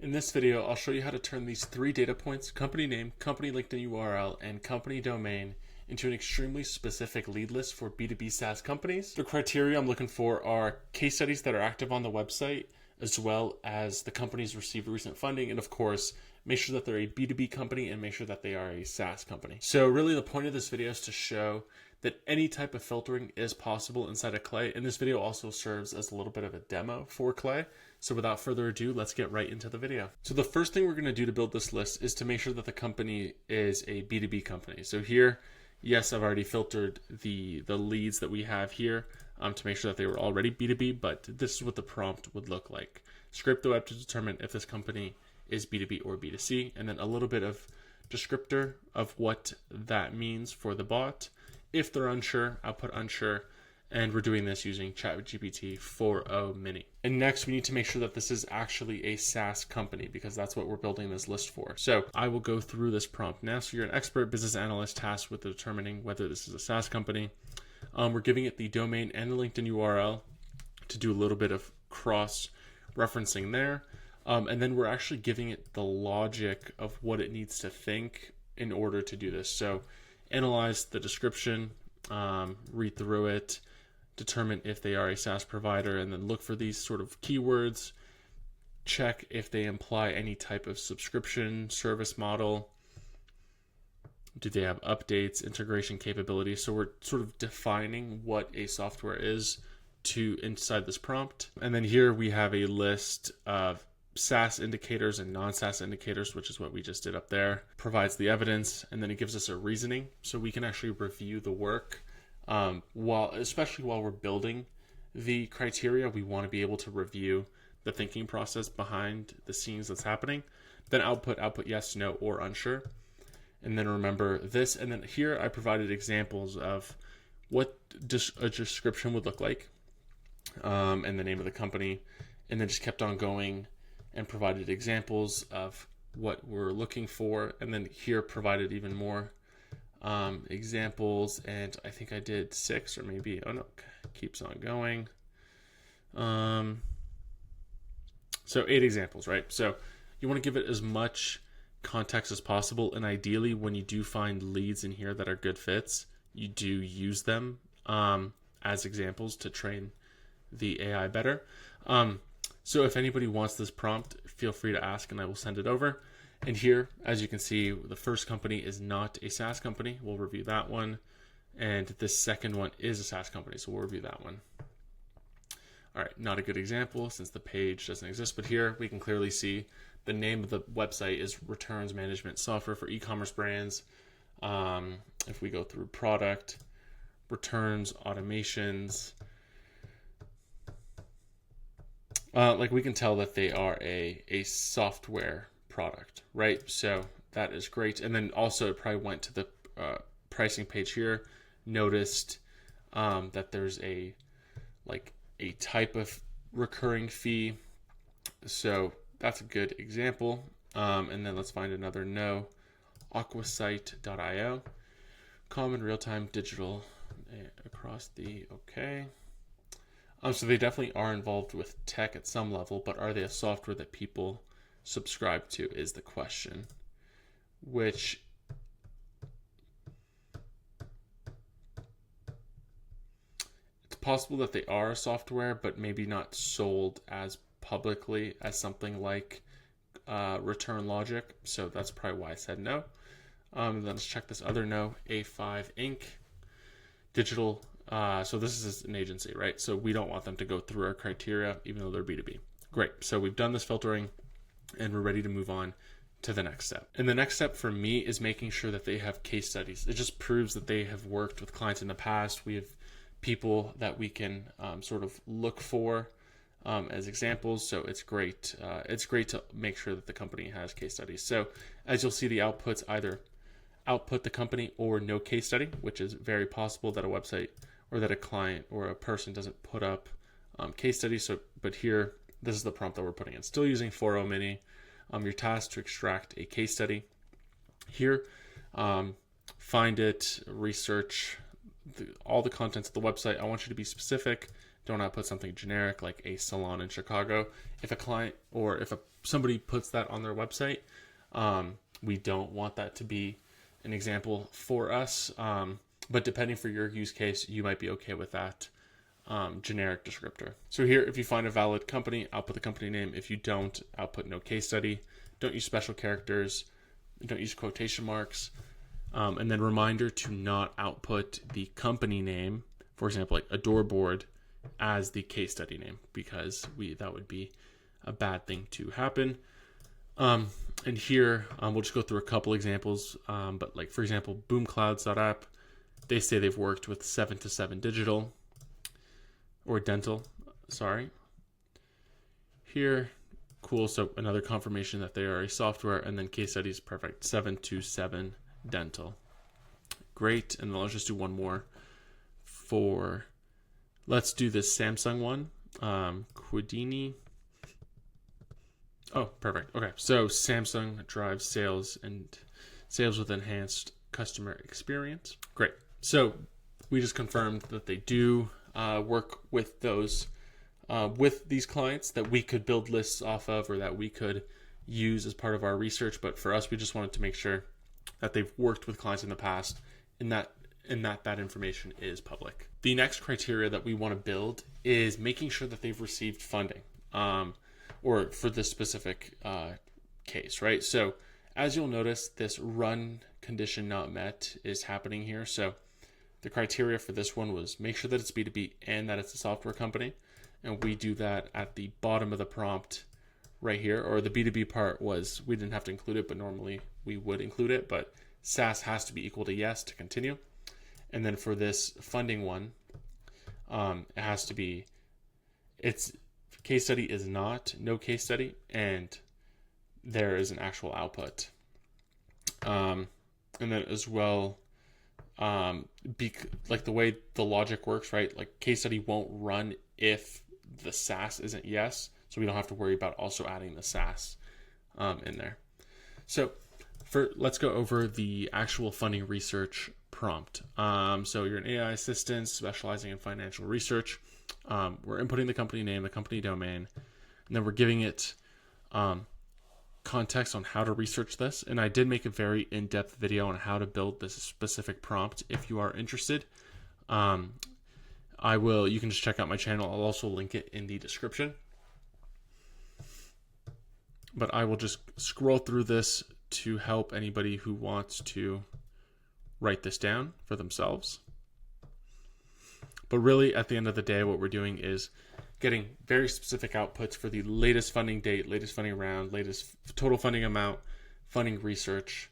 In this video, I'll show you how to turn these three data points, company name, company LinkedIn URL, and company domain, into an extremely specific lead list for B2B SaaS companies. The criteria I'm looking for are case studies that are active on the website, as well as the companies received recent funding, and of course, make sure that they're a B2B company and make sure that they are a SaaS company. So really the point of this video is to show that any type of filtering is possible inside of Clay, and this video also serves as a little bit of a demo for Clay. So without further ado, let's get right into the video. So the first thing we're going to do to build this list is to make sure that the company is a B2B company. So here, yes, I've already filtered the leads that we have here to make sure that they were already B2B, but this is what the prompt would look like. Scrape the web to determine if this company is B2B or B2C, and then a little bit of descriptor of what that means for the bot. If they're unsure, I'll put unsure, and we're doing this using ChatGPT 4o Mini. And next, we need to make sure that this is actually a SaaS company because that's what we're building this list for. So I will go through this prompt now. So you're an expert business analyst tasked with determining whether this is a SaaS company. We're giving it the domain and the LinkedIn URL to do a little bit of cross-referencing there. And then we're actually giving it the logic of what it needs to think in order to do this. So analyze the description, read through it, determine if they are a SaaS provider, and then look for these sort of keywords, check if they imply any type of subscription service model. Do they have updates, integration capabilities? So we're sort of defining what a software is to inside this prompt. And then here we have a list of SaaS indicators and non-SaaS indicators, which is what we just did up there. Provides the evidence, and then it gives us a reasoning so we can actually review the work. Especially while we're building the criteria, we want to be able to review the thinking process behind the scenes that's happening. Then output yes, no, or unsure. And then remember this. And then here I provided examples of what a description would look like, and the name of the company, and then just kept on going and provided examples of what we're looking for. And then here provided even more examples, and I think I did 6 or maybe, oh no, keeps on going. So 8 examples, right? So you want to give it as much context as possible, and ideally when you do find leads in here that are good fits, you do use them as examples to train the AI better. So if anybody wants this prompt, feel free to ask and I will send it over. And here, as you can see, the first company is not a SaaS company. We'll review that one. And this second one is a SaaS company, so we'll review that one. All right, not a good example since the page doesn't exist, but here we can clearly see the name of the website is Returns Management Software for E-commerce brands. If we go through product, returns, automations, like we can tell that they are a software product, right? So that is great. And then also it probably went to the pricing page here, noticed that there's a type of recurring fee. So that's a good example. And then let's find another no. Aquasite.io, common real-time digital across the okay. So they definitely are involved with tech at some level, but are they a software that people subscribe to is the question, which it's possible that they are a software, but maybe not sold as publicly as something like Return Logic. So that's probably why I said no. Then let's check this other no, A5 Inc. Digital. So this is an agency, right? So we don't want them to go through our criteria, even though they're B2B. Great. So we've done this filtering and we're ready to move on to the next step. And the next step for me is making sure that they have case studies. It just proves that they have worked with clients in the past. We have people that we can sort of look for as examples. So it's great. It's great to make sure that the company has case studies. So as you'll see, the outputs either output the company or no case study, which is very possible that a website or that a client or a person doesn't put up case studies. So, but here, this is the prompt that we're putting in. Still using 4o Mini. You're tasked to extract a case study. Here, find it, research all the contents of the website. I want you to be specific. Don't output something generic like a salon in Chicago. If a client or if a somebody puts that on their website, we don't want that to be an example for us. But depending for your use case, you might be okay with that generic descriptor. So here, if you find a valid company, output the company name. If you don't, output no case study. Don't use special characters. Don't use quotation marks. And then reminder to not output the company name, for example, like a door board, as the case study name, because that would be a bad thing to happen. And here, we'll just go through a couple examples. But like, for example, boomclouds.app, they say they've worked with 7-7 Digital or Dental, sorry. Here, cool. So another confirmation that they are a software, and then case studies, perfect. 7-7 Dental. Great. And then let's just do one more let's do this Samsung one. Quidini. Oh, perfect. Okay. So Samsung drives sales with enhanced customer experience. Great. So we just confirmed that they do work with with these clients that we could build lists off of, or that we could use as part of our research. But for us, we just wanted to make sure that they've worked with clients in the past, and that information is public. The next criteria that we want to build is making sure that they've received funding, or for this specific case, right? So as you'll notice, this run condition not met is happening here. So the criteria for this one was make sure that it's B2B and that it's a software company. And we do that at the bottom of the prompt right here. Or the B2B part was, we didn't have to include it, but normally we would include it. But SaaS has to be equal to yes to continue. And then for this funding one, it has to be, its case study is not no case study, and there is an actual output. And then as well, like the way the logic works, right? Like case study won't run if the SaaS isn't yes, so we don't have to worry about also adding the SaaS in there. So let's go over the actual funding research prompt. So you're an AI assistant specializing in financial research. We're inputting the company name, the company domain, and then we're giving it context on how to research this. And I did make a very in-depth video on how to build this specific prompt. If you are interested, you can just check out my channel. I'll also link it in the description. But I will just scroll through this to help anybody who wants to write this down for themselves. But really, at the end of the day, what we're doing is getting very specific outputs for the latest funding date, latest funding round, latest total funding amount, funding research,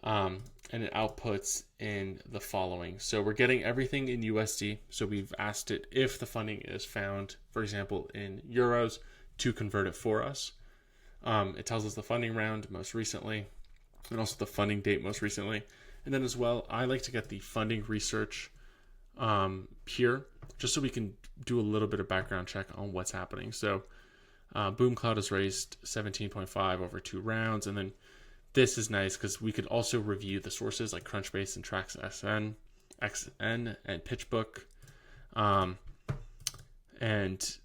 and it outputs in the following. So we're getting everything in USD. So we've asked it if the funding is found, for example, in euros, to convert it for us. It tells us the funding round most recently, and also the funding date most recently. And then as well, I like to get the funding research here, just so we can do a little bit of background check on what's happening. So BoomCloud has raised 17.5 over 2 rounds. And then this is nice because we could also review the sources like Crunchbase and Tracks XN and PitchBook. And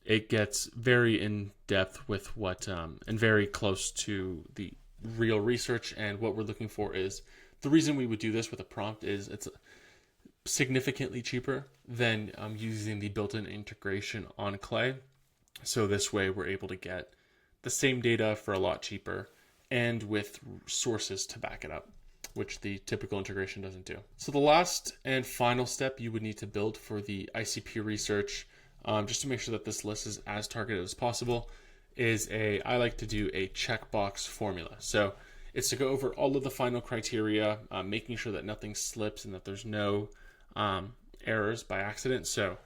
it gets very in depth with what, and very close to the real research. And what we're looking for is, the reason we would do this with a prompt is it's significantly cheaper than using the built-in integration on Clay. So this way we're able to get the same data for a lot cheaper and with sources to back it up, which the typical integration doesn't do. So the last and final step you would need to build for the ICP research, just to make sure that this list is as targeted as possible, is I like to do a checkbox formula. So it's to go over all of the final criteria, making sure that nothing slips and that there's no errors by accident. So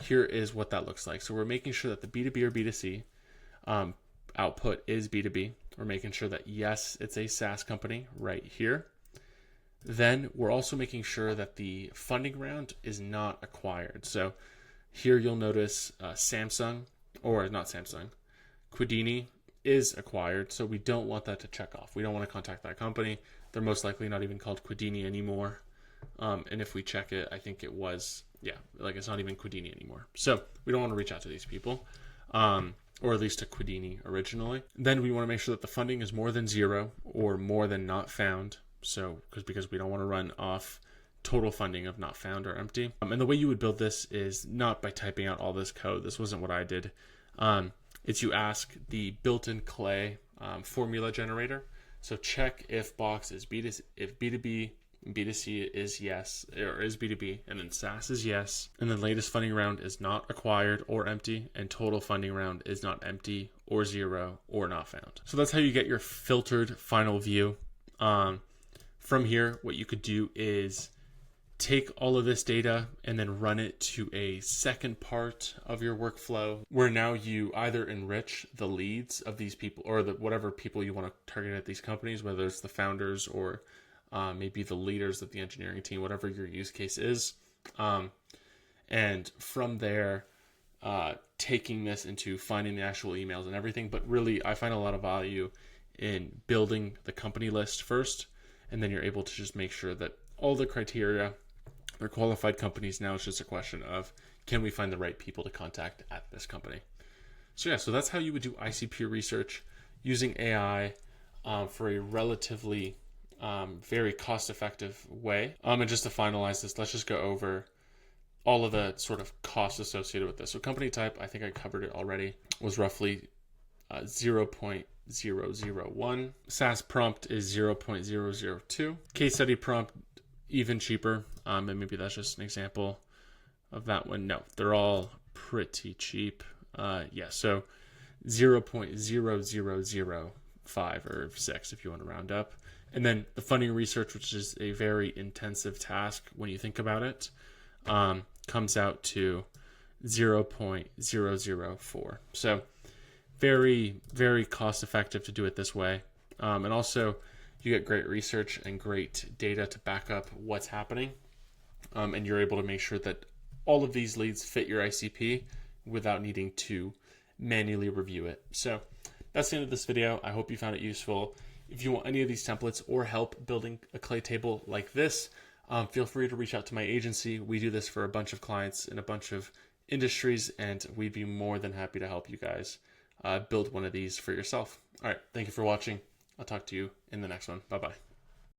here is what that looks like. So we're making sure that the B2B or B2C output is B2B. We're making sure that, yes, it's a SaaS company right here. Then we're also making sure that the funding round is not acquired. So here you'll notice Samsung, or not Samsung, Quidini is acquired. So we don't want that to check off. We don't want to contact that company. They're most likely not even called Quidini anymore. And if we check it, I think it was, yeah, like it's not even Quidini anymore. So we don't want to reach out to these people. or at least a Quidini originally. Then we want to make sure that the funding is more than 0 or more than not found. So because we don't want to run off total funding of not found or empty. And the way you would build this is not by typing out all this code. This wasn't what I did. It's you ask the built-in Clay formula generator. So check if box is B2C, if B2B, B2C is yes, or is B2B, and then SaaS is yes, and then latest funding round is not acquired or empty, and total funding round is not empty or 0 or not found. So that's how you get your filtered final view. From here, what you could do is take all of this data and then run it to a second part of your workflow where now you either enrich the leads of these people or whatever people you want to target at these companies, whether it's the founders or maybe the leaders of the engineering team, whatever your use case is. And from there, taking this into finding the actual emails and everything. But really, I find a lot of value in building the company list first, and then you're able to just make sure that all the criteria are qualified companies. Now it's just a question of, can we find the right people to contact at this company? So yeah, so that's how you would do ICP research using AI for a relatively very cost-effective way. And just to finalize this, let's just go over all of the sort of costs associated with this. So company type, I think I covered it already, was roughly 0.001. SaaS prompt is 0.002. Case study prompt, even cheaper. And maybe that's just an example of that one. No, they're all pretty cheap. Yeah, so 0.0005 or 6 if you want to round up. And then the funding research, which is a very intensive task when you think about it, comes out to 0.004. So very, very cost effective to do it this way. And also you get great research and great data to back up what's happening. And you're able to make sure that all of these leads fit your ICP without needing to manually review it. So that's the end of this video. I hope you found it useful. If you want any of these templates or help building a clay table like this, feel free to reach out to my agency. We do this for a bunch of clients in a bunch of industries, and we'd be more than happy to help you guys build one of these for yourself. All right, thank you for watching. I'll talk to you in the next one. Bye-bye.